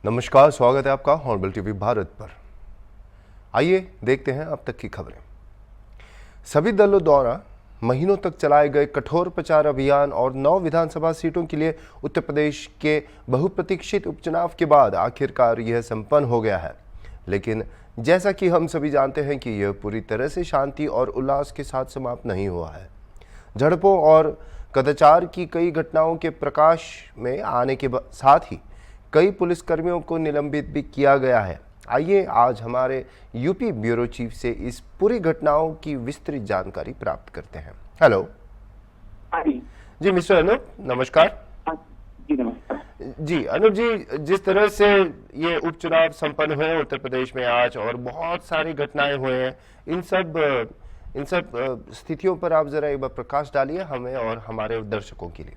नमस्कार, स्वागत है आपका हॉर्नबिल टीवी भारत पर। आइए देखते हैं अब तक की खबरें। सभी दलों द्वारा महीनों तक चलाए गए कठोर प्रचार अभियान और 9 विधानसभा सीटों के लिए उत्तर प्रदेश के बहुप्रतीक्षित उपचुनाव के बाद आखिरकार यह संपन्न हो गया है। लेकिन जैसा कि हम सभी जानते हैं कि यह पूरी तरह से शांति और उल्लास के साथ समाप्त नहीं हुआ है। झड़पों और कदाचार की कई घटनाओं के प्रकाश में आने के साथ ही कई पुलिसकर्मियों को निलंबित भी किया गया है। आइए आज हमारे यूपी ब्यूरो चीफ से इस पूरी घटनाओं की विस्तृत जानकारी प्राप्त करते हैं। हेलो जी मिस्टर अनूप, नमस्कार। जी नमस्कार। जी अनूप जी, जिस तरह से ये उपचुनाव संपन्न हुए उत्तर प्रदेश में आज और बहुत सारी घटनाएं हुए हैं, इन सब स्थितियों पर आप जरा एक बार प्रकाश डालिए हमें और हमारे दर्शकों के लिए।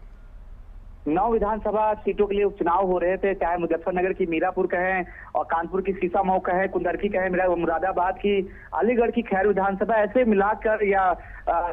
9 विधानसभा सीटों के लिए उपचुनाव हो रहे थे, चाहे मुजफ्फरनगर की मीरापुर कहें और कानपुर की सीसामऊ कहें, कुंदरकी कहें, मुरादाबाद की, अलीगढ़ की खैर विधानसभा, ऐसे मिलाकर या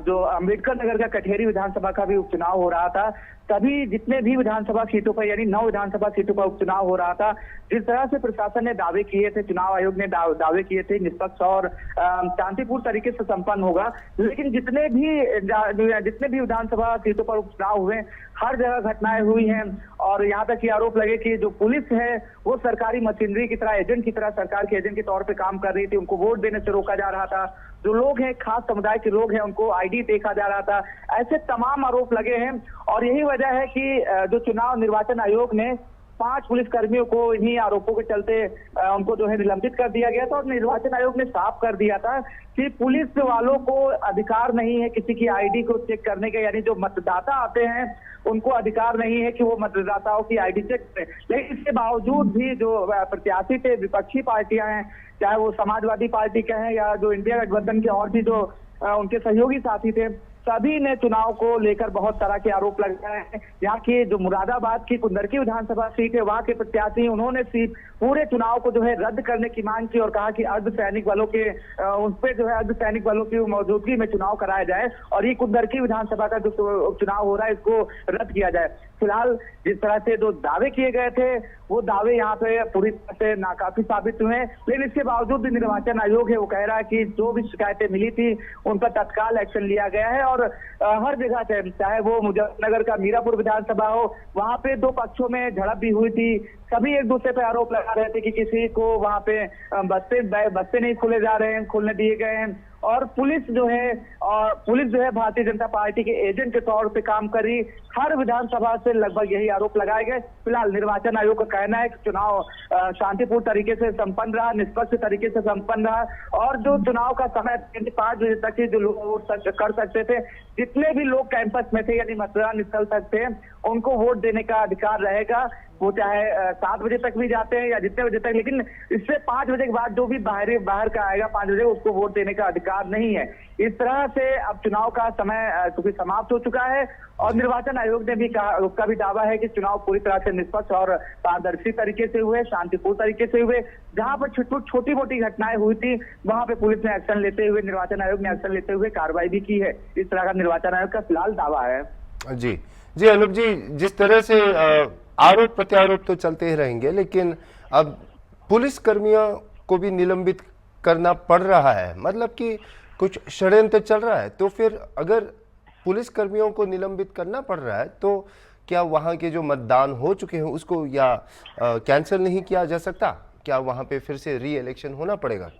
जो अम्बेडकर नगर का कटहेरी विधानसभा का भी उपचुनाव हो रहा था। सभी जितने भी विधानसभा सीटों पर यानी 9 विधानसभा सीटों पर उपचुनाव हो रहा था। जिस तरह से प्रशासन ने दावे किए थे, चुनाव आयोग ने दावे किए थे निष्पक्ष और शांतिपूर्ण तरीके से संपन्न होगा, लेकिन जितने भी विधानसभा सीटों पर उपचुनाव हुए हर जगह घटनाएं हुई हैं। और यहाँ तक कि आरोप लगे कि जो पुलिस है वो सरकारी मशीनरी की तरह, एजेंट की तरह, सरकार के एजेंट के तौर पे काम कर रही थी। उनको वोट देने से रोका जा रहा था। जो लोग हैं, खास समुदाय के लोग हैं, उनको आईडी देखा जा रहा था। ऐसे तमाम आरोप लगे हैं और यही वजह है कि जो चुनाव निर्वाचन आयोग ने 5 पुलिसकर्मियों को इन्हीं आरोपों के चलते उनको जो है निलंबित कर दिया गया था। और निर्वाचन आयोग ने साफ कर दिया था कि पुलिस वालों को अधिकार नहीं है किसी की आईडी को चेक करने के, यानी जो मतदाता आते हैं उनको अधिकार नहीं है कि वो मतदाताओं की आईडी चेक करें। लेकिन इसके बावजूद भी जो प्रत्याशी थे, विपक्षी पार्टियां हैं, चाहे वो समाजवादी पार्टी के हैं या जो इंडिया गठबंधन के और भी जो उनके सहयोगी साथी थे, सभी ने चुनाव को लेकर बहुत तरह के आरोप लगाए हैं। यहाँ की जो मुरादाबाद की कुंदरकी विधानसभा सीट है, वहां के प्रत्याशी उन्होंने पूरे चुनाव को जो है रद्द करने की मांग की और कहा कि अर्धसैनिक बलों के उन पे जो है अर्धसैनिक बलों की मौजूदगी में चुनाव कराया जाए और ये कुंदरकी विधानसभा का जो चुनाव हो रहा है इसको रद्द किया जाए। फिलहाल जिस तरह से जो दावे किए गए थे वो दावे यहाँ पे पूरी तरह से नाकाफी साबित हुए, लेकिन इसके बावजूद भी निर्वाचन आयोग है वो कह रहा है कि जो भी शिकायतें मिली थी उन पर तत्काल एक्शन लिया गया है। और हर जगह से, चाहे वो मुजफ्फरनगर का मीरापुर विधानसभा हो, वहां पे 2 पक्षों में झड़प भी हुई थी। सभी एक दूसरे पे आरोप लगा रहे थे कि किसी को वहां पे बस्ते नहीं खोले जा रहे हैं, खोलने दिए गए हैं। और पुलिस जो है भारतीय जनता पार्टी के एजेंट के तौर पे काम कर रही। हर विधानसभा से लगभग यही आरोप लगाए गए। फिलहाल निर्वाचन आयोग का कहना है कि चुनाव शांतिपूर्ण तरीके से संपन्न रहा, निष्पक्ष तरीके से संपन्न रहा और जो चुनाव का समय 5 बजे तक ही जो लोग वोट कर सकते थे, जितने भी लोग कैंपस में थे यानी मतदान स्थल तक थे, उनको वोट देने का अधिकार रहेगा। वो चाहे 7 बजे तक भी जाते हैं या जितने बजे तक, लेकिन इससे 5 बजे के बाद जो भी बाहर का आएगा 5 बजे, उसको वोट देने का अधिकार नहीं है। इस तरह से अब चुनाव का समय क्योंकि समाप्त हो चुका है और निर्वाचन आयोग ने भी कहा, उसका भी दावा है कि चुनाव पूरी तरह से निष्पक्ष और पारदर्शी तरीके से हुए, शांतिपूर्ण तरीके से हुए। जहां पर छोटी मोटी घटनाएं हुई थी वहां पे पुलिस ने एक्शन लेते हुए, निर्वाचन आयोग ने एक्शन लेते हुए कार्रवाई भी की है। इस तरह का निर्वाचन आयोग का फिलहाल दावा है। जी अनूप जी, जिस तरह से आरोप प्रत्यारोप तो चलते ही रहेंगे, लेकिन अब पुलिस कर्मियों को भी निलंबित करना पड़ रहा है, मतलब कि कुछ षड्यंत्र चल रहा है। तो फिर अगर पुलिस कर्मियों को निलंबित करना पड़ रहा है तो क्या वहां के जो मतदान हो चुके हैं उसको या कैंसिल नहीं किया जा सकता? क्या वहां पे फिर से री इलेक्शन होना पड़ेगा?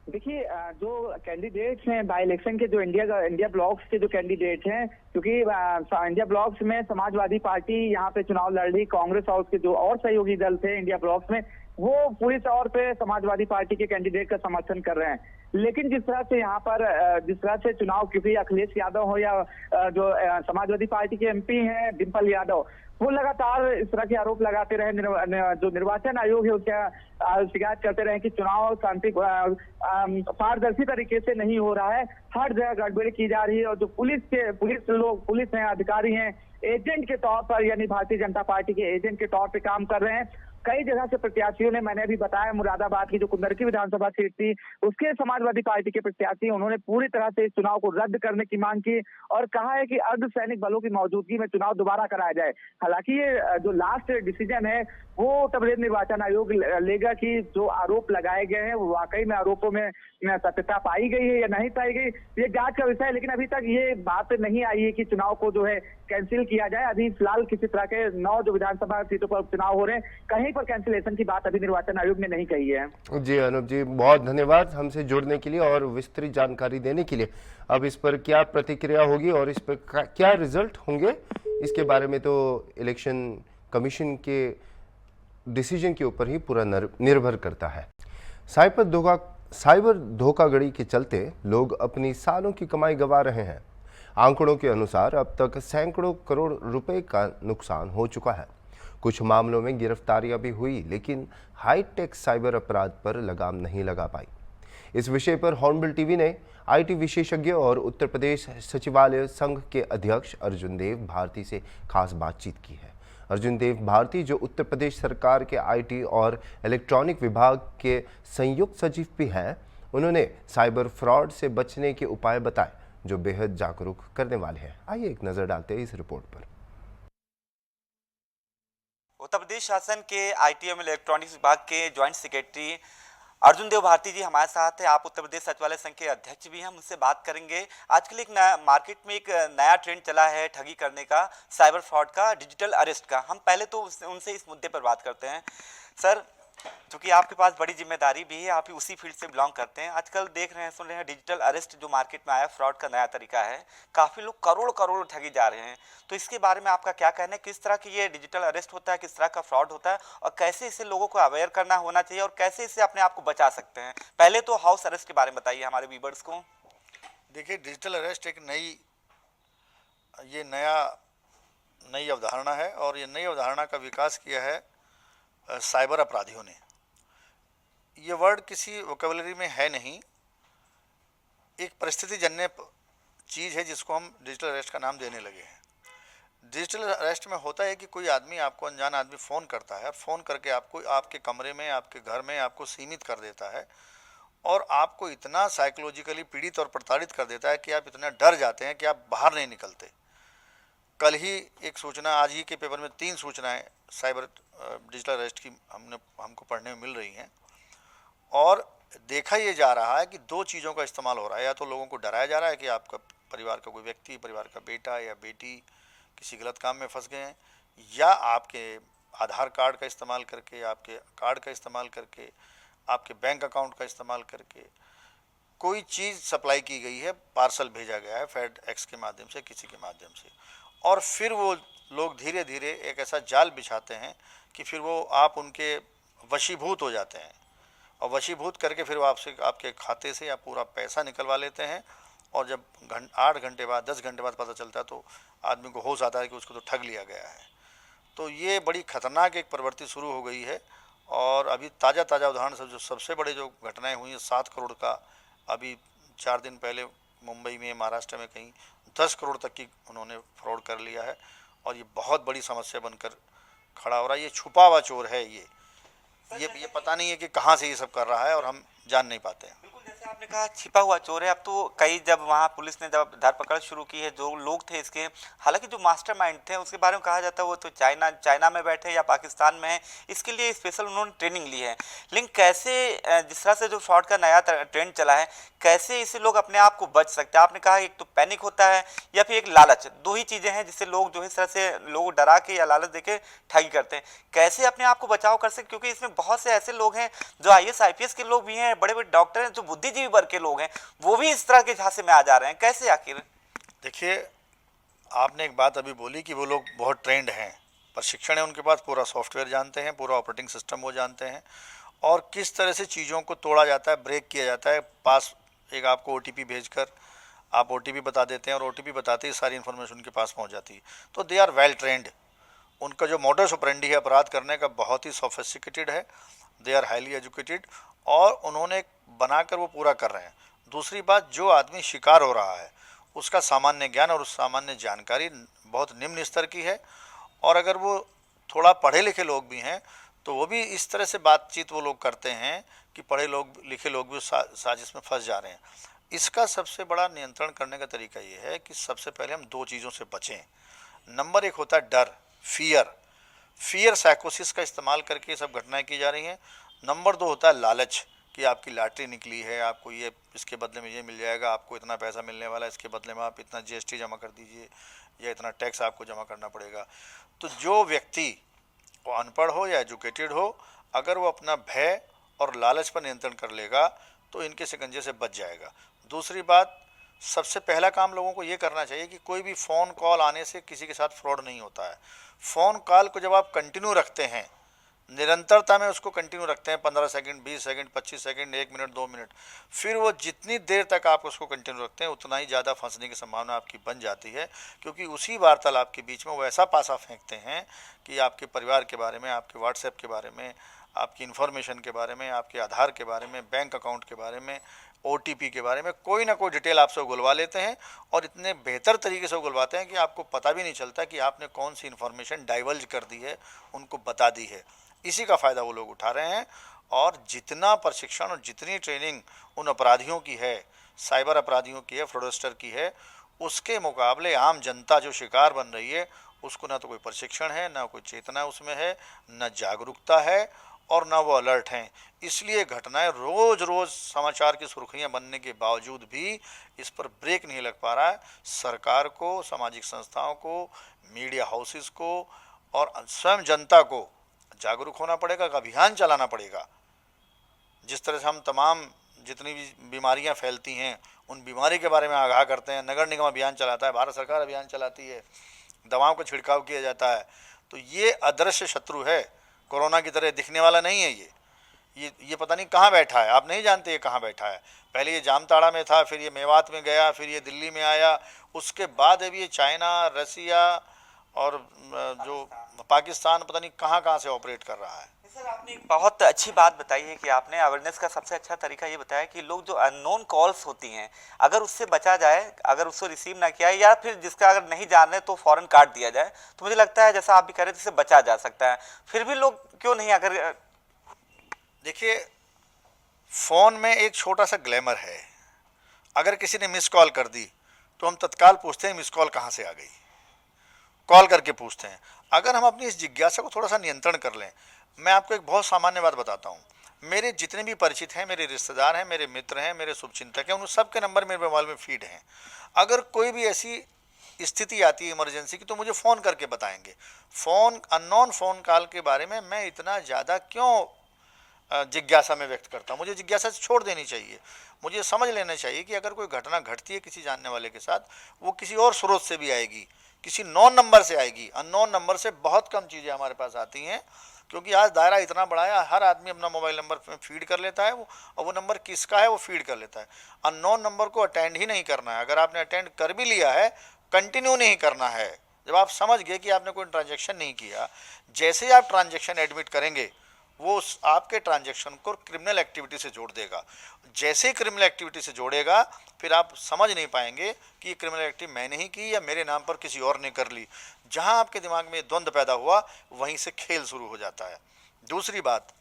देखिए, जो कैंडिडेट्स हैं बाई इलेक्शन के, जो इंडिया ब्लॉक्स के जो कैंडिडेट हैं, क्योंकि इंडिया ब्लॉक्स में समाजवादी पार्टी यहाँ पे चुनाव लड़ रही, कांग्रेस और उसके जो और सहयोगी दल थे इंडिया ब्लॉक्स में, वो पूरी तौर पे समाजवादी पार्टी के कैंडिडेट का समर्थन कर रहे हैं। लेकिन जिस तरह से यहाँ पर जिस तरह से चुनाव, क्योंकि अखिलेश यादव हो या जो समाजवादी पार्टी के एमपी हैं डिम्पल यादव, वो लगातार इस तरह के आरोप लगाते रहे। जो निर्वाचन आयोग है उसका शिकायत करते रहे कि चुनाव शांति पारदर्शी तरीके से नहीं हो रहा है, हर जगह गड़बड़ी की जा रही है। और जो पुलिस हैं, अधिकारी हैं, एजेंट के तौर पर यानी भारतीय जनता पार्टी के एजेंट के तौर पे काम कर रहे हैं। कई जगह से प्रत्याशियों ने, मैंने अभी बताया मुरादाबाद की जो कुंदरकी विधानसभा सीट थी उसके समाजवादी पार्टी के प्रत्याशी, उन्होंने पूरी तरह से इस चुनाव को रद्द करने की मांग की और कहा है कि अर्धसैनिक बलों की मौजूदगी में चुनाव दोबारा कराया जाए। हालांकि ये जो लास्ट डिसीजन है वो उत्तर प्रदेश निर्वाचन आयोग लेगा कि जो आरोप लगाए गए हैं वो वाकई में आरोपों में सत्यता पाई गई है या नहीं पाई गई, ये जांच का विषय है। लेकिन अभी तक ये बात नहीं आई है कि चुनाव को जो है कैंसिल किया जाए। अभी फिलहाल किसी तरह के 9 जो विधानसभा सीटों पर चुनाव हो रहे हैं, कहीं पर कैंसिलेशन की बात अभी निर्वाचन आयोग ने नहीं कही है। जी अनूप जी, बहुत धन्यवाद हमसे जुड़ने के लिए और विस्तृत जानकारी देने के लिए। अब इस पर क्या प्रतिक्रिया होगी और इस पर क्या रिजल्ट होंगे, इसके बारे में तो इलेक्शन कमीशन के डिसीजन के ऊपर ही पूरा निर्भर करता है। साइबर धोखाधड़ी के चलते लोग अपनी सालों की कमाई गंवा रहे हैं। आंकड़ों के अनुसार अब तक सैकड़ों करोड़ रुपए का नुकसान हो चुका है। कुछ मामलों में गिरफ्तारियां भी हुई, लेकिन हाईटेक साइबर अपराध पर लगाम नहीं लगा पाई। इस विषय पर हॉर्नबिल टीवी ने आईटी विशेषज्ञ और उत्तर प्रदेश सचिवालय संघ के अध्यक्ष अर्जुन देव भारती से खास बातचीत की है। अर्जुन देव भारती, जो उत्तर प्रदेश सरकार के आईटी और इलेक्ट्रॉनिक विभाग के संयुक्त सचिव भी हैं, उन्होंने साइबर फ्रॉड से बचने के उपाय बताए जो बेहद जागरूक करने वाले हैं। आइए एक नजर डालते हैं इस रिपोर्ट पर। उत्तर प्रदेश शासन के आईटी एवं इलेक्ट्रॉनिक्स विभाग के ज्वाइंट सेक्रेटरी अर्जुन देव भारती जी हमारे साथ है। आप उत्तर प्रदेश सचिवालय संघ के अध्यक्ष भी हैं, हम उनसे बात करेंगे। आजकल एक नया मार्केट में एक नया ट्रेंड चला है ठगी करने का, साइबर फ्रॉड का, डिजिटल अरेस्ट का। हम पहले तो उनसे इस मुद्दे पर बात करते हैं। सर, क्योंकि आपके पास बड़ी जिम्मेदारी भी है, आप ही उसी फील्ड से बिलोंग करते हैं। आजकल देख रहे हैं, सुन रहे हैं, डिजिटल अरेस्ट जो मार्केट में आया, फ्रॉड का नया तरीका है, काफ़ी लोग करोड़ करोड़ ठगी जा रहे हैं। तो इसके बारे में आपका क्या कहना है, किस तरह की ये डिजिटल अरेस्ट होता है, किस तरह का फ्रॉड होता है और कैसे इससे लोगों को अवेयर करना होना चाहिए और कैसे इससे अपने आप को बचा सकते हैं? पहले तो हाउस अरेस्ट के बारे में बताइए हमारे व्यूअर्स को। देखिए, डिजिटल अरेस्ट एक नई अवधारणा है और ये नई अवधारणा का विकास किया है साइबर अपराधियों ने। ये वर्ड किसी वोकेबलरी में है नहीं, एक परिस्थिति जन्य चीज़ है जिसको हम डिजिटल अरेस्ट का नाम देने लगे हैं। डिजिटल अरेस्ट में होता है कि कोई आदमी आपको, अनजान आदमी फ़ोन करता है और फ़ोन करके आपको आपके कमरे में, आपके घर में आपको सीमित कर देता है और आपको इतना साइकोलॉजिकली पीड़ित और प्रताड़ित कर देता है कि आप इतना डर जाते हैं कि आप बाहर नहीं निकलते। कल ही एक सूचना, आज ही के पेपर में 3 सूचनाएं साइबर डिजिटल अरेस्ट की हमको पढ़ने में मिल रही हैं और देखा ये जा रहा है कि 2 चीज़ों का इस्तेमाल हो रहा है। या तो लोगों को डराया जा रहा है कि आपका परिवार का कोई व्यक्ति, परिवार का बेटा या बेटी किसी गलत काम में फंस गए हैं, या आपके आधार कार्ड का इस्तेमाल करके, आपके कार्ड का इस्तेमाल करके, आपके बैंक अकाउंट का इस्तेमाल करके कोई चीज़ सप्लाई की गई है, पार्सल भेजा गया है फेड एक्स के माध्यम से, किसी के माध्यम से, और फिर वो लोग धीरे धीरे एक ऐसा जाल बिछाते हैं कि फिर वो आप उनके वशीभूत हो जाते हैं और वशीभूत करके फिर वो आपसे, आपके खाते से या पूरा पैसा निकलवा लेते हैं। और जब 8 घंटे बाद, 10 घंटे बाद पता चलता है तो आदमी को होश आता है कि उसको तो ठग लिया गया है। तो ये बड़ी खतरनाक एक प्रवृत्ति शुरू हो गई है। और अभी ताज़ा उदाहरण जो सबसे बड़े जो घटनाएं हुई हैं, 7 करोड़ का, अभी 4 दिन पहले मुंबई में, महाराष्ट्र में कहीं 10 करोड़ तक की उन्होंने फ्रॉड कर लिया है और ये बहुत बड़ी समस्या बनकर खड़ा हो रहा है। ये छुपा हुआ चोर है, ये पता नहीं है कि कहाँ से ये सब कर रहा है और हम जान नहीं पाते हैं। बिल्कुल, जैसे आपने कहा छिपा हुआ चोर है। अब तो कई, जब वहाँ पुलिस ने जब धरपकड़ शुरू की है, जो लोग थे इसके, हालांकि जो मास्टरमाइंड थे उसके बारे में कहा जाता है वो तो चाइना में बैठे या पाकिस्तान में है, इसके लिए स्पेशल उन्होंने ट्रेनिंग ली है। लेकिन कैसे, जिस तरह से जो फ्रॉड का नया ट्रेंड चला है, कैसे इससे लोग अपने आप को बच सकते हैं? आपने कहा एक तो पैनिक होता है या फिर एक लालच, 2 ही चीज़ें हैं जिससे लोग जो है इस तरह से लोग डरा के या लालच देके ठगी करते हैं। कैसे अपने आप को बचाव कर सकते? क्योंकि इसमें बहुत से ऐसे लोग हैं जो IAS IPS के लोग भी हैं, बड़े बड़े डॉक्टर हैं, जो बुद्धिजीवी वर्ग के लोग हैं, वो भी इस तरह के झांसे में आ जा रहे हैं। कैसे आखिर? देखिए, आपने एक बात अभी बोली कि वो लोग बहुत ट्रेंड हैं, प्रशिक्षण है उनके पास, पूरा सॉफ्टवेयर जानते हैं, पूरा ऑपरेटिंग सिस्टम वो जानते हैं और किस तरह से चीज़ों को तोड़ा जाता है, ब्रेक किया जाता है। पास एक आपको OTP भेजकर आप OTP बता देते हैं और OTP बताते ही सारी इन्फॉर्मेशन उनके पास पहुंच जाती है। तो दे आर वेल ट्रेंड। उनका जो मोडस ऑपरेंडी है अपराध करने का, बहुत ही सोफिस्टिकेटेड है। दे आर हाईली एजुकेटेड और उन्होंने बनाकर वो पूरा कर रहे हैं। दूसरी बात, जो आदमी शिकार हो रहा है उसका सामान्य ज्ञान और उस सामान्य जानकारी बहुत निम्न स्तर की है और अगर वो थोड़ा पढ़े लिखे लोग भी हैं तो वो भी इस तरह से बातचीत वो लोग करते हैं कि पढ़े लोग लिखे लोग भी उस साजिश में फंस जा रहे हैं। इसका सबसे बड़ा नियंत्रण करने का तरीका ये है कि सबसे पहले हम दो चीज़ों से बचें। नंबर एक होता है डर, फियर साइकोसिस का इस्तेमाल करके ये सब घटनाएं की जा रही हैं। नंबर दो होता है लालच कि आपकी लॉटरी निकली है, आपको ये इसके बदले में ये मिल जाएगा, आपको इतना पैसा मिलने वाला है, इसके बदले में आप इतना जीएसटी जमा कर दीजिए या इतना टैक्स आपको जमा करना पड़ेगा। तो जो व्यक्ति वो अनपढ़ हो या एजुकेटेड हो, अगर वो अपना भय और लालच पर नियंत्रण कर लेगा तो इनके शिकंजे से बच जाएगा। दूसरी बात, सबसे पहला काम लोगों को ये करना चाहिए कि कोई भी फ़ोन कॉल आने से किसी के साथ फ्रॉड नहीं होता है। फ़ोन कॉल को जब आप कंटिन्यू रखते हैं, निरंतरता में उसको कंटिन्यू रखते हैं 15 second, 20 second, 25 second, 1 minute, 2 minute, फिर वो जितनी देर तक आप उसको कंटिन्यू रखते हैं उतना ही ज़्यादा फंसने की संभावना आपकी बन जाती है, क्योंकि उसी वार्तालाप के बीच में वो ऐसा पासा फेंकते हैं कि आपके परिवार के बारे में, आपके व्हाट्सएप के बारे में, आपकी इन्फॉर्मेशन के बारे में, आपके आधार के बारे में, बैंक अकाउंट के बारे में, OTP के बारे में कोई ना कोई डिटेल आपसे गुलवा लेते हैं और इतने बेहतर तरीके से गुलवाते हैं कि आपको पता भी नहीं चलता कि आपने कौन सी इन्फॉर्मेशन डाइवल्ज कर दी है, उनको बता दी है। इसी का फ़ायदा वो लोग उठा रहे हैं। और जितना प्रशिक्षण और जितनी ट्रेनिंग उन अपराधियों की है, साइबर अपराधियों की है, फ्रॉडस्टर की है, उसके मुकाबले आम जनता जो शिकार बन रही है उसको ना तो कोई प्रशिक्षण है, ना कोई चेतना उसमें है, ना जागरूकता है और ना वो अलर्ट हैं। इसलिए घटनाएं रोज़ रोज़ समाचार की सुर्खियां बनने के बावजूद भी इस पर ब्रेक नहीं लग पा रहा है। सरकार को, सामाजिक संस्थाओं को, मीडिया हाउसेस को और स्वयं जनता को जागरूक होना पड़ेगा, अभियान चलाना पड़ेगा। जिस तरह से हम तमाम जितनी भी बीमारियां फैलती हैं उन बीमारी के बारे में आगाह करते हैं, नगर निगम अभियान चलाता है, भारत सरकार अभियान चलाती है, दवाओं का छिड़काव किया जाता है, तो ये अदृश्य शत्रु है, कोरोना की तरह दिखने वाला नहीं है। ये पता नहीं कहाँ बैठा है, आप नहीं जानते ये कहाँ बैठा है। पहले ये जामताड़ा में था, फिर ये मेवात में गया, फिर ये दिल्ली में आया, उसके बाद अभी ये चाइना, रसिया और जो पाकिस्तान पता नहीं कहाँ से ऑपरेट कर रहा है। सर, आपने एक बहुत अच्छी बात बताई है कि आपने अवेयरनेस का सबसे अच्छा तरीका ये बताया कि लोग जो अननोन कॉल्स होती हैं, अगर उससे बचा जाए, अगर उसको रिसीव ना किया या फिर जिसका अगर नहीं जान रहे तो फौरन काट दिया जाए, तो मुझे लगता है जैसा आप भी कह रहे थे इससे बचा जा सकता है। फिर भी लोग क्यों नहीं, अगर देखिए, फ़ोन में एक छोटा सा ग्लैमर है। अगर किसी ने मिस कॉल कर दी तो हम तत्काल पूछते हैं मिस कॉल कहाँ से आ गई, कॉल करके पूछते हैं। अगर हम अपनी इस जिज्ञासा को थोड़ा सा नियंत्रण कर लें, मैं आपको एक बहुत सामान्य बात बताता हूँ। मेरे जितने भी परिचित हैं, मेरे रिश्तेदार हैं, मेरे मित्र हैं, मेरे शुभचिंतक हैं, उन सबके नंबर मेरे मोबाइल में फीड हैं। अगर कोई भी ऐसी स्थिति आती है इमरजेंसी की तो मुझे फ़ोन करके बताएंगे। फ़ोन, अननोन फ़ोन कॉल के बारे में मैं इतना ज़्यादा क्यों जिज्ञासा में व्यक्त करता हूँ? मुझे जिज्ञासा से छोड़ देनी चाहिए। मुझे समझ लेना चाहिए कि अगर कोई घटना घटती है किसी जानने वाले के साथ, वो किसी और स्रोत से भी आएगी, किसी नॉन नंबर से आएगी। अननोन नंबर से बहुत कम चीज़ें हमारे पास आती हैं, क्योंकि आज दायरा इतना बड़ा है, हर आदमी अपना मोबाइल नंबर फीड कर लेता है, और वो नंबर किसका है वो फीड कर लेता है। अननोन नंबर को अटेंड ही नहीं करना है। अगर आपने अटेंड कर भी लिया है, कंटिन्यू नहीं करना है। जब आप समझ गए कि आपने कोई ट्रांजैक्शन नहीं किया, जैसे ही आप ट्रांजैक्शन एडमिट करेंगे वो आपके ट्रांजैक्शन को क्रिमिनल एक्टिविटी से जोड़ देगा। जैसे ही क्रिमिनल एक्टिविटी से जोड़ेगा, फिर आप समझ नहीं पाएंगे कि ये क्रिमिनल एक्टिविटी मैंने ही की या मेरे नाम पर किसी और ने कर ली। जहां आपके दिमाग में द्वंद्व पैदा हुआ, वहीं से खेल शुरू हो जाता है। दूसरी बात,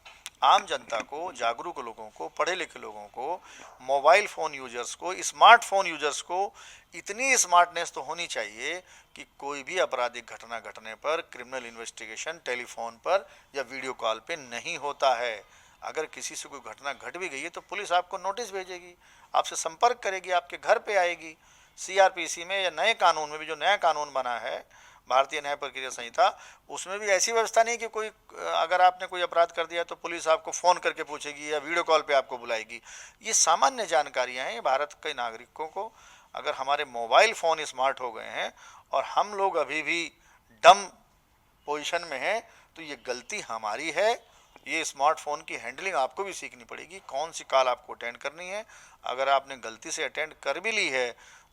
आम जनता को, जागरूक लोगों को, पढ़े लिखे लोगों को, मोबाइल फ़ोन यूजर्स को, स्मार्टफोन यूजर्स को इतनी स्मार्टनेस तो होनी चाहिए कि कोई भी आपराधिक घटना घटने पर क्रिमिनल इन्वेस्टिगेशन टेलीफोन पर या वीडियो कॉल पे नहीं होता है। अगर किसी से कोई घटना घट भी गई है तो पुलिस आपको नोटिस भेजेगी, आपसे संपर्क करेगी, आपके घर पे आएगी। CRPC में या नए कानून में भी, जो नया कानून बना है भारतीय न्याय प्रक्रिया संहिता, उसमें भी ऐसी व्यवस्था नहीं कि कोई, अगर आपने कोई अपराध कर दिया तो पुलिस आपको फ़ोन करके पूछेगी या वीडियो कॉल पे आपको बुलाएगी। ये सामान्य जानकारियाँ हैं। भारत के नागरिकों को, अगर हमारे मोबाइल फ़ोन स्मार्ट हो गए हैं और हम लोग अभी भी डम पोजीशन में हैं, तो ये गलती हमारी है। ये स्मार्टफोन की हैंडलिंग आपको भी सीखनी पड़ेगी, कौन सी कॉल आपको अटेंड करनी है। अगर आपने गलती से अटेंड कर भी ली है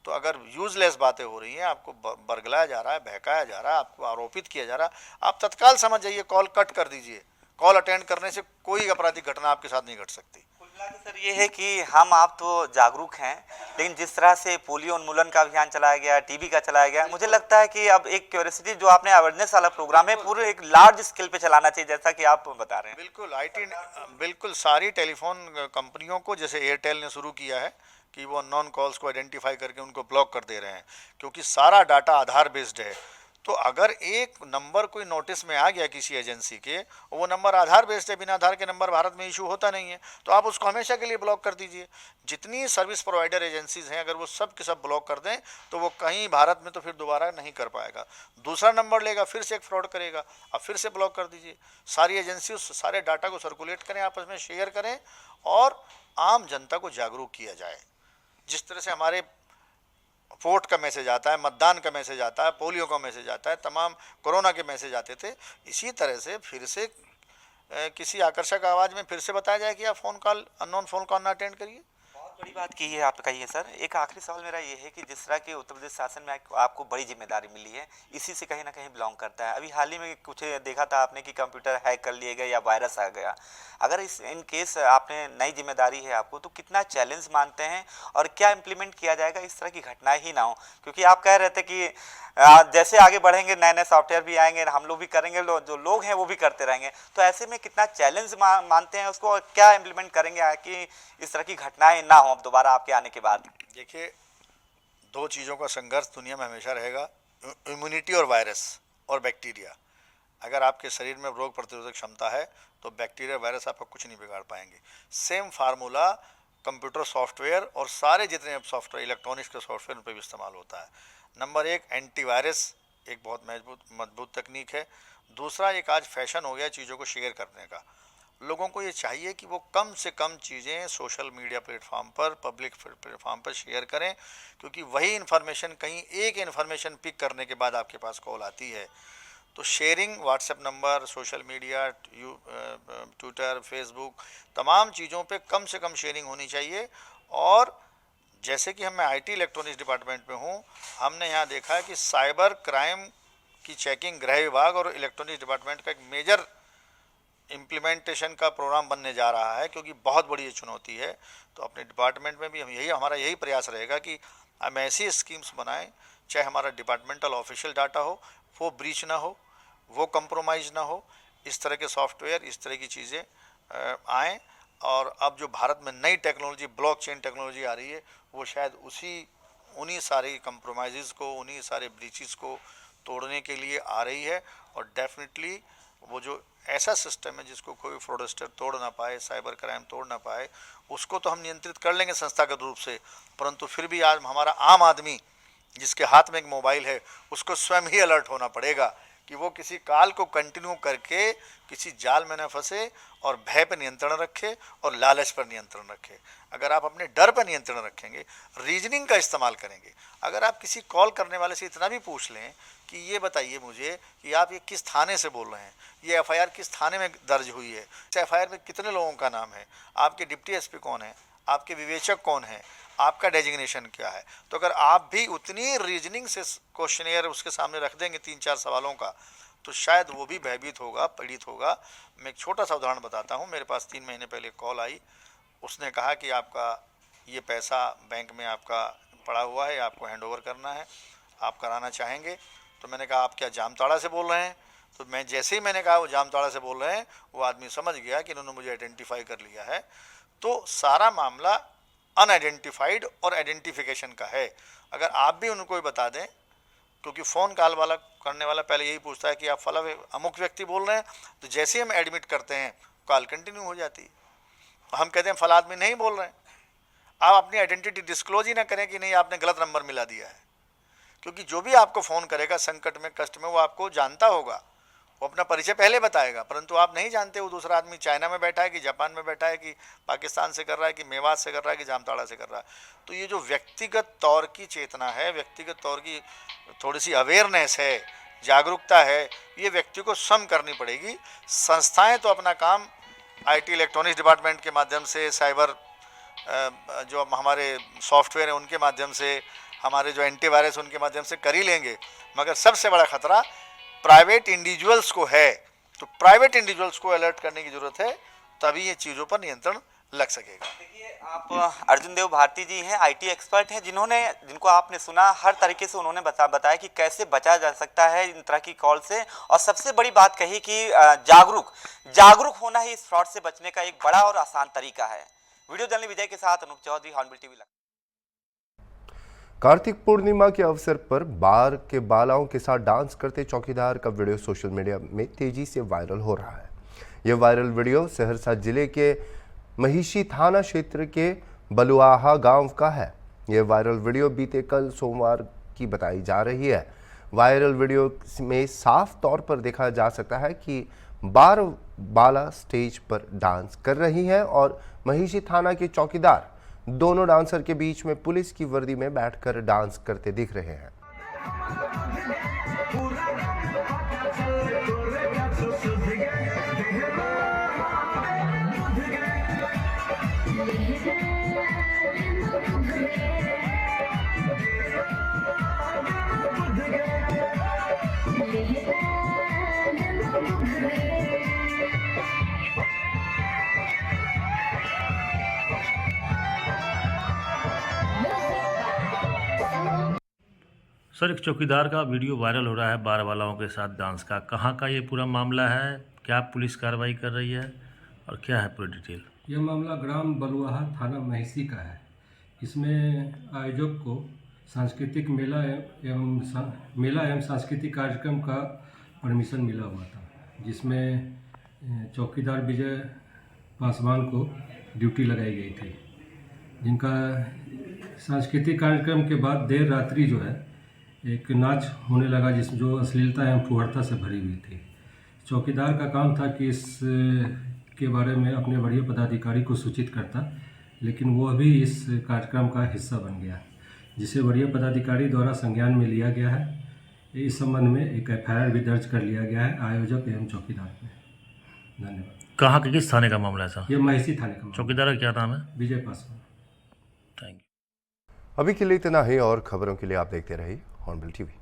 तो अगर यूजलेस बातें हो रही हैं, आपको बरगलाया जा रहा है, बहकाया जा रहा है, आपको आरोपित किया जा रहा है, आप तत्काल समझ जाइए, कॉल कट कर दीजिए। कॉल अटेंड करने से कोई आपराधिक घटना आपके साथ नहीं घट सकती। मिला के सर ये है कि हम आप तो जागरूक हैं, लेकिन जिस तरह से पोलियो उन्मूलन का अभियान चलाया गया, टीबी का चलाया गया, मुझे लगता है कि अब एक क्यूरियोसिटी जो आपने अवेयरनेस वाला प्रोग्राम है पूरे एक लार्ज स्केल पे चलाना चाहिए, जैसा कि आप बता रहे हैं। बिल्कुल बिल्कुल सारी टेलीफोन कंपनियों को, जैसे एयरटेल ने शुरू किया है कि वो नॉन कॉल्स को आइडेंटिफाई करके उनको ब्लॉक कर दे रहे हैं, क्योंकि सारा डाटा आधार बेस्ड है। तो अगर एक नंबर कोई नोटिस में आ गया किसी एजेंसी के, वो नंबर आधार बेस्ड है, बिना आधार के नंबर भारत में इशू होता नहीं है, तो आप उसको हमेशा के लिए ब्लॉक कर दीजिए। जितनी सर्विस प्रोवाइडर एजेंसीज हैं, अगर वो सब के सब ब्लॉक कर दें तो वो कहीं भारत में तो फिर दोबारा नहीं कर पाएगा। दूसरा नंबर लेगा, फिर से एक फ्रॉड करेगा, अब फिर से ब्लॉक कर दीजिए। सारी एजेंसी उस सारे डाटा को सर्कुलेट करें, आपस में शेयर करें और आम जनता को जागरूक किया जाए। जिस तरह से हमारे वोट का मैसेज आता है, मतदान का मैसेज आता है, पोलियो का मैसेज आता है, तमाम कोरोना के मैसेज आते थे, इसी तरह से फिर से किसी आकर्षक आवाज़ में फिर से बताया जाए कि आप phone call, unknown phone call ना अटेंड करिए। बहुत बड़ी बात की है आप कही है सर। एक आखिरी सवाल मेरा ये है कि जिस तरह के उत्तर प्रदेश शासन में आपको बड़ी जिम्मेदारी मिली है, इसी से कहीं ना कहीं बिलोंग करता है। अभी हाल ही में कुछ देखा था आपने कि कंप्यूटर हैक कर लिए गए या वायरस आ गया। अगर इस इन केस आपने नई जिम्मेदारी है आपको, तो कितना चैलेंज मानते हैं और क्या इम्प्लीमेंट किया जाएगा इस तरह की घटनाएं ही ना हो? क्योंकि आप कह रहे थे कि जैसे आगे बढ़ेंगे नए नए सॉफ्टवेयर भी आएंगे, हम लोग भी करेंगे, जो लोग हैं वो भी करते रहेंगे, तो ऐसे में कितना चैलेंज मानते हैं उसको और क्या इम्प्लीमेंट करेंगे कि इस तरह की घटनाएं ना हो अब दोबारा आपके आने के बाद? देखिए, दो चीज़ों का संघर्ष दुनिया में हमेशा रहेगा, इम्यूनिटी और वायरस और बैक्टीरिया। अगर आपके शरीर में रोग प्रतिरोधक क्षमता है तो बैक्टीरिया वायरस आपका कुछ नहीं बिगाड़ पाएंगे। सेम फार्मूला कंप्यूटर सॉफ्टवेयर और सारे जितने सॉफ्टवेयर, इलेक्ट्रॉनिक्स के सॉफ्टवेयर, उन पर भी इस्तेमाल होता है। नंबर एक, एंटीवायरस एक बहुत मजबूत तकनीक है। दूसरा, एक आज फैशन हो गया चीज़ों को शेयर करने का। लोगों को ये चाहिए कि वो कम से कम चीज़ें सोशल मीडिया प्लेटफॉर्म पर, पब्लिक प्लेटफॉर्म पर शेयर करें, क्योंकि वही इन्फॉर्मेशन कहीं एक इन्फॉर्मेशन पिक करने के बाद आपके पास कॉल आती है। तो sharing, WhatsApp number, social media, Twitter, Facebook, तमाम चीज़ों पे कम से कम शेयरिंग होनी चाहिए। और जैसे कि मैं आईटी इलेक्ट्रॉनिक्स डिपार्टमेंट में हूँ, हमने यहाँ देखा है कि साइबर क्राइम की चेकिंग गृह विभाग और इलेक्ट्रॉनिक्स डिपार्टमेंट का एक मेजर इम्प्लीमेंटेशन का प्रोग्राम बनने जा रहा है, क्योंकि बहुत बड़ी ये चुनौती है। तो अपने डिपार्टमेंट में भी हमारा यही प्रयास रहेगा कि हम ऐसी स्कीम्स बनाएं, चाहे हमारा डिपार्टमेंटल ऑफिशियल डाटा हो, वो ब्रीच ना हो, वो कंप्रोमाइज़ ना हो, इस तरह के सॉफ्टवेयर, इस तरह की चीज़ें आएँ। और अब जो भारत में नई टेक्नोलॉजी, ब्लॉकचेन टेक्नोलॉजी आ रही है, वो शायद उन्हीं सारे कंप्रोमाइज़ को, उन्हीं सारे ब्रीचेस को तोड़ने के लिए आ रही है। और डेफिनेटली वो जो ऐसा सिस्टम है जिसको कोई फ्रॉडस्टर तोड़ ना पाए, साइबर क्राइम तोड़ ना पाए, उसको तो हम नियंत्रित कर लेंगे संस्थागत रूप से, परंतु फिर भी आज हमारा आम आदमी जिसके हाथ में एक मोबाइल है, उसको स्वयं ही अलर्ट होना पड़ेगा कि वो किसी कॉल को कंटिन्यू करके किसी जाल में न फंसे और भय पर नियंत्रण रखे और लालच पर नियंत्रण रखे। अगर आप अपने डर पर नियंत्रण रखेंगे, रीजनिंग का इस्तेमाल करेंगे, अगर आप किसी कॉल करने वाले से इतना भी पूछ लें कि ये बताइए मुझे कि आप ये किस थाने से बोल रहे हैं, ये एफआईआर किस थाने में दर्ज हुई है, इस एफआईआर में कितने लोगों का नाम है, आपके डिप्टी एसपी कौन है, आपके विवेचक कौन है, आपका डेजिग्नेशन क्या है, तो अगर आप भी उतनी रीजनिंग से क्वेश्चनियर उसके सामने रख देंगे 3-4 सवालों का, तो शायद वो भी भयभीत होगा, पीड़ित होगा। मैं एक छोटा सा उदाहरण बताता हूँ। मेरे पास 3 महीने पहले कॉल आई, उसने कहा कि आपका ये पैसा बैंक में आपका पड़ा हुआ है, आपको हैंड ओवर करना है, आप कराना चाहेंगे? तो मैंने कहा आप क्या जामताड़ा से बोल रहे हैं? तो मैं जैसे ही मैंने कहा वो जामताड़ा से बोल रहे हैं, वो आदमी समझ गया कि इन्होंने मुझे आइडेंटिफाई कर लिया है। तो सारा मामला अनआइडेंटिफाइड और आइडेंटिफिकेशन का है। अगर आप भी उनको बता दें, क्योंकि फ़ोन कॉल वाला करने वाला पहले यही पूछता है कि आप फला अमुक व्यक्ति बोल रहे हैं, तो जैसे ही हम एडमिट करते हैं कॉल कंटिन्यू हो जाती है। हम कहते हैं फला आदमी नहीं बोल रहे हैं, आप अपनी आइडेंटिटी डिस्क्लोज ही ना करें कि नहीं आपने गलत नंबर मिला दिया है, क्योंकि जो भी आपको फ़ोन करेगा संकट में, कष्ट में, वो आपको जानता होगा, वो अपना परिचय पहले बताएगा, परंतु आप नहीं जानते वो दूसरा आदमी चाइना में बैठा है कि जापान में बैठा है कि पाकिस्तान से कर रहा है कि मेवात से कर रहा है कि जामताड़ा से कर रहा है। तो ये जो व्यक्तिगत तौर की चेतना है, व्यक्तिगत तौर की थोड़ी सी अवेयरनेस है, जागरूकता है, ये व्यक्ति को स्वयं करनी पड़ेगी। संस्थाएं तो अपना काम आईटी इलेक्ट्रॉनिक्स डिपार्टमेंट के माध्यम से, साइबर जो हमारे सॉफ्टवेयर हैं उनके माध्यम से, हमारे जो एंटीवायरस उनके माध्यम से कर ही लेंगे, मगर सबसे बड़ा खतरा प्राइवेट इंडिविजुअल्स को है। तो प्राइवेट इंडिविजुअल्स को अलर्ट करने की ज़रूरत है, तभी ये चीज़ों पर नियंत्रण लग सकेगा। देखिए, आप अर्जुन देव भारती जी हैं, आईटी एक्सपर्ट हैं, जिनको आपने सुना, हर तरीके से उन्होंने बताया कि कैसे बचा जा सकता है इन तरह की कॉल से। और सबसे बड़ी बात कही कि जागरूक होना ही इस फ्रॉड से बचने का एक बड़ा और आसान तरीका है। वीडियो जर्नलिस्ट विजय के साथ अनूप चौधरी, हॉर्नबिल टीवी। कार्तिक पूर्णिमा के अवसर पर बार के बालाओं के साथ डांस करते चौकीदार का वीडियो सोशल मीडिया में तेजी से वायरल हो रहा है। यह वायरल वीडियो सहरसा जिले के महिषी थाना क्षेत्र के बलुआहा गांव का है। यह वायरल वीडियो बीते कल सोमवार की बताई जा रही है। वायरल वीडियो में साफ तौर पर देखा जा सकता है कि बार बाला स्टेज पर डांस कर रही हैं और महिषी थाना के चौकीदार दोनों डांसर के बीच में पुलिस की वर्दी में बैठकर डांस करते दिख रहे हैं। सर, एक चौकीदार का वीडियो वायरल हो रहा है बार वालाओं के साथ डांस का। कहाँ का ये पूरा मामला है? क्या पुलिस कार्रवाई कर रही है और क्या है पूरी डिटेल? यह मामला ग्राम बलुआहा थाना महिषी का है। इसमें आयोजक को सांस्कृतिक मेला एवं सांस्कृतिक कार्यक्रम का परमिशन मिला हुआ था, जिसमें चौकीदार विजय पासवान को ड्यूटी लगाई गई थी, जिनका सांस्कृतिक कार्यक्रम के बाद देर रात्रि जो है एक नाच होने लगा, जो अश्लीलता एवं फुहड़ता से भरी हुई थी। चौकीदार का काम था कि इस के बारे में अपने वरीय पदाधिकारी को सूचित करता, लेकिन वह भी इस कार्यक्रम का हिस्सा बन गया, जिसे वरीय पदाधिकारी द्वारा संज्ञान में लिया गया है। इस संबंध में एक एफआईआर भी दर्ज कर लिया गया है आयोजक एवं चौकीदार में। धन्यवाद। कहाँ के किस थाने का मामला है सर? ये महिषी थाने का। चौकीदार का क्या नाम है? विजय पासवान। Thank you. अभी के लिए इतना ही और खबरों के लिए आप देखते रहिए हॉर्नबिल टीवी।